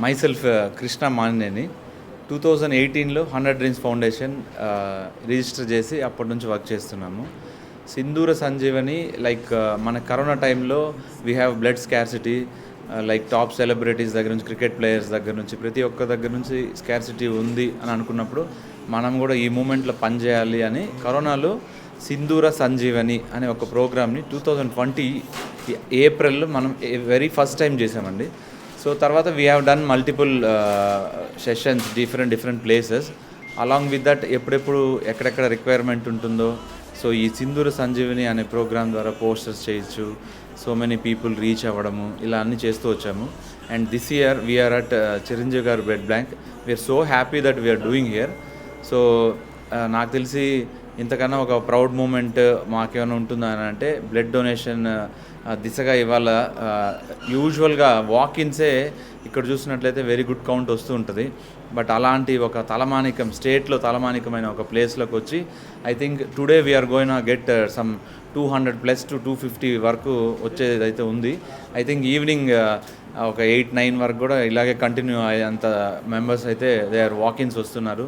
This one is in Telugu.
మైసెల్ఫ్ కృష్ణ మానినేని 2018లో 100 డ్రీమ్స్ ఫౌండేషన్ రిజిస్టర్ చేసి అప్పటి నుంచి వర్క్ చేస్తున్నాము. సింధూర సంజీవని లైక్ మన కరోనా టైంలో we have blood scarcity, like top celebrities దగ్గర నుంచి, క్రికెట్ ప్లేయర్స్ దగ్గర నుంచి, ప్రతి ఒక్క దగ్గర నుంచి స్కార్సిటీ ఉంది అని అనుకున్నప్పుడు మనం కూడా ఈ మూమెంట్లో పనిచేయాలి అని కరోనాలో సింధూర సంజీవని అనే ఒక ప్రోగ్రామ్ని 2020 ఏప్రిల్లో మనం వెరీ ఫస్ట్ టైం చేసామండి. సో తర్వాత we have done multiple sessions different places. Along with that ఎప్పుడెప్పుడు ఎక్కడెక్కడ రిక్వైర్మెంట్ ఉంటుందో సో ఈ సింధూర సంజీవని అనే ప్రోగ్రామ్ ద్వారా పోస్టర్స్ చేయొచ్చు, సో మెనీ పీపుల్ రీచ్ అవ్వడము, ఇలా అన్నీ చేస్తూ వచ్చాము. And this year we are at Chiranjeevi garu blood bank. We are so happy that we are doing here. So నాకు తెలిసి ఇంతకన్నా ఒక ప్రౌడ్ మూమెంట్ మాకేమైనా ఉంటుందా అని అంటే బ్లడ్ డొనేషన్ దిశగా ఇవాళ యూజువల్గా వాకిన్సే ఇక్కడ చూసినట్లయితే వెరీ గుడ్ కౌంట్ వస్తూ ఉంటుంది. బట్ అలాంటి ఒక తలమానికం, స్టేట్లో తలమానికమైన ఒక ప్లేస్లోకి వచ్చి I think today we are going get some 200+ to 250 వరకు వచ్చేదైతే ఉంది. ఐ థింక్ ఈవినింగ్ ఒక 8-9 వరకు కూడా ఇలాగే కంటిన్యూ అయ్యేంత మెంబర్స్ అయితే దే ఆర్ వాకిన్స్ వస్తున్నారు.